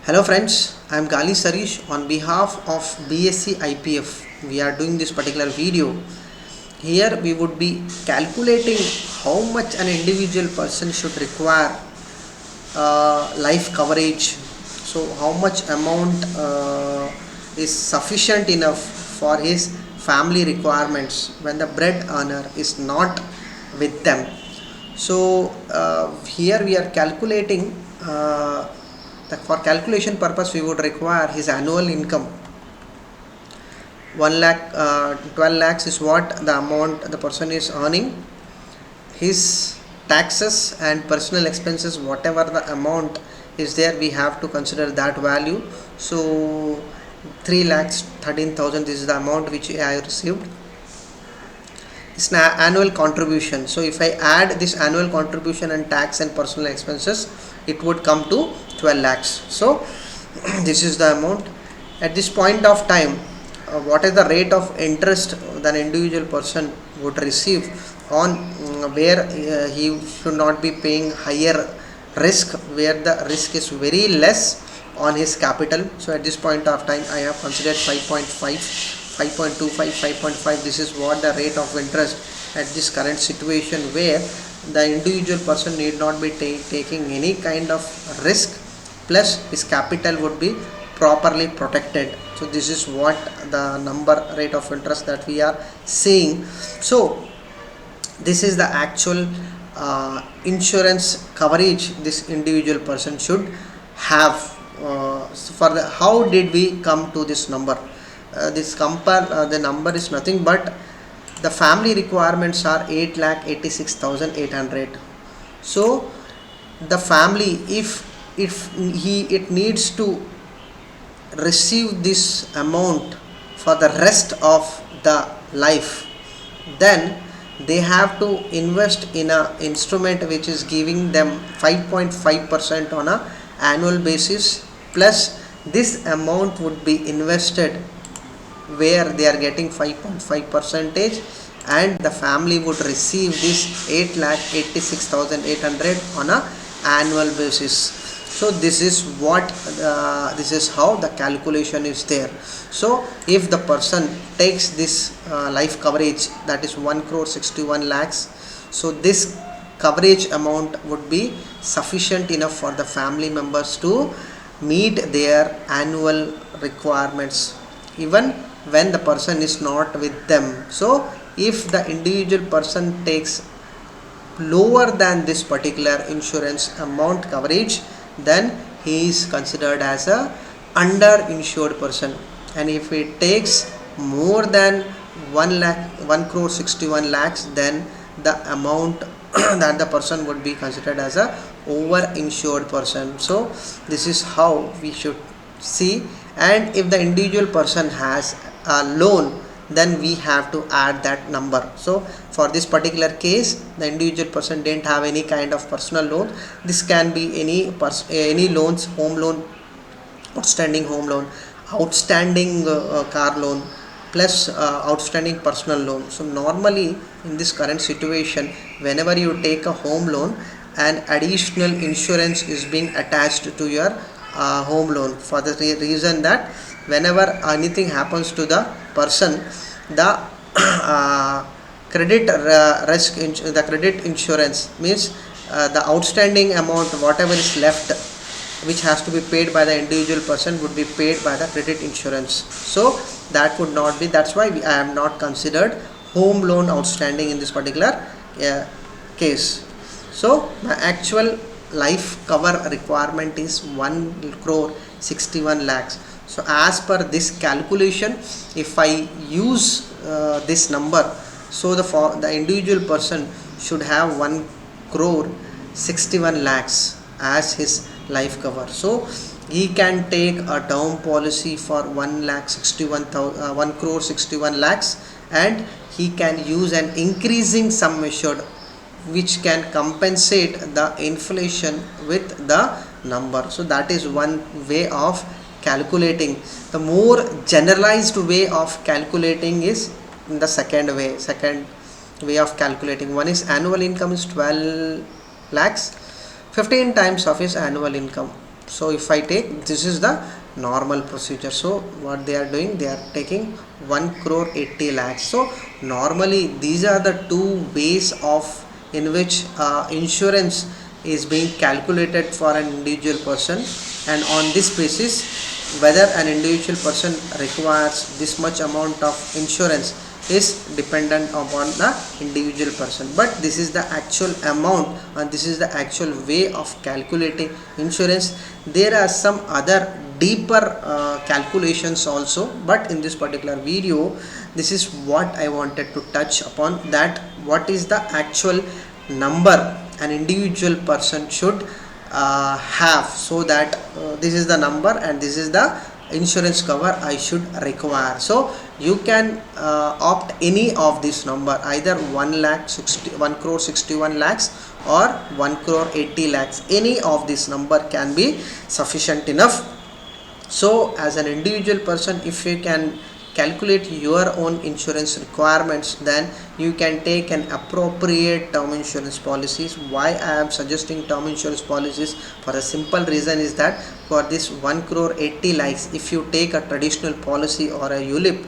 Hello friends, I am Gali Sarish on behalf of BSE IPF. We are doing this particular video. Here we would be calculating how much an individual person should require life coverage. So how much amount is sufficient enough for his family requirements when the bread earner is not with them. So here we are calculating for calculation purpose we would require his annual income. 1 lakh 12 lakhs is what the amount the person is earning. His taxes and personal expenses, whatever the amount is there, we have to consider that value. So 3 lakhs 13,000 is the amount which I have received. It's an annual contribution. So if I add this annual contribution and tax and personal expenses, it would come to 12 lakhs. So this is the amount. At this point of time, what is the rate of interest that an individual person would receive on where he should not be paying higher risk, where the risk is very less on his capital. So at this point of time I have considered 5.5, 5.25, 5.5. This is what the rate of interest at this current situation, where the individual person need not be taking any kind of risk, plus his capital would be properly protected. So this is what the number rate of interest that we are seeing. So this is the actual insurance coverage this individual person should have. For the how did we come to this number? The number is nothing but the family requirements are 8,86,800. So the family, if it needs to receive this amount for the rest of the life, then they have to invest in a instrument which is giving them 5.5% on a annual basis, plus this amount would be invested where they are getting 5.5 percentage, and the family would receive this 8,86,800 on a annual basis. So this is what this is how the calculation is there. So if the person takes this life coverage, that is 1 crore 61 lakhs, so this coverage amount would be sufficient enough for the family members to meet their annual requirements even when the person is not with them. So if the individual person takes lower than this particular insurance amount coverage, then he is considered as a underinsured person, and if it takes more than 1 crore 61 lakhs, then the amount that the person would be considered as a overinsured person. So this is how we should see. And if the individual person has a loan, then we have to add that number. So for this particular case, the individual person didn't have any kind of personal loan. This can be any loans: home loan, outstanding home loan, outstanding car loan, plus outstanding personal loan. So normally in this current situation, whenever you take a home loan, an additional insurance is being attached to your home loan, for the reason that whenever anything happens to the person, the credit insurance means the outstanding amount, whatever is left, which has to be paid by the individual person, would be paid by the credit insurance. So that would not be, that's why I am not considered home loan outstanding in this particular case. So the actual life cover requirement is 1 crore 61 lakhs. So as per this calculation, if I use this number, so the individual person should have 1 crore 61 lakhs as his life cover. So he can take a term policy for 1 crore 61 lakhs, and he can use an increasing sum assured which can compensate the inflation with the number. So that is one way of calculating. The more generalized way of calculating is in the second way of calculating. One is annual income is 12 lakhs, 15 times of his annual income. So if I take, this is the normal procedure. So what they are doing, they are taking 1 crore 80 lakhs. So normally these are the two ways of in which insurance is being calculated for an individual person, and on this basis whether an individual person requires this much amount of insurance is dependent upon the individual person. But this is the actual amount and this is the actual way of calculating insurance. There are some other deeper calculations also, but in this particular video this is what I wanted to touch upon, that what is the actual number an individual person should have, so that this is the number and this is the insurance cover I should require. So you can opt any of this number, either 1 crore 61 lakhs or 1 crore 80 lakhs. Any of this number can be sufficient enough. So as an individual person, if you can calculate your own insurance requirements, then you can take an appropriate term insurance policies. Why I am suggesting term insurance policies? For a simple reason is that for this 1 crore 80 lakhs, if you take a traditional policy or a ULIP,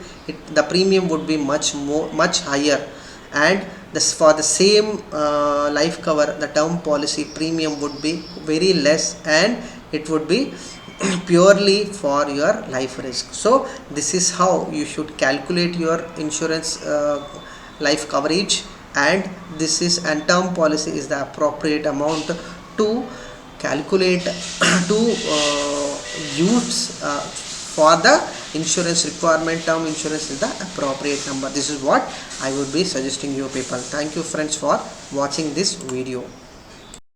the premium would be much higher, and this for the same life cover, the term policy premium would be very less, and it would be purely for your life risk. So this is how you should calculate your insurance life coverage, and this is, and term policy is the appropriate amount to calculate to use for the insurance requirement. Term insurance is the appropriate number. This is what I would be suggesting you people. Thank you friends for watching this video.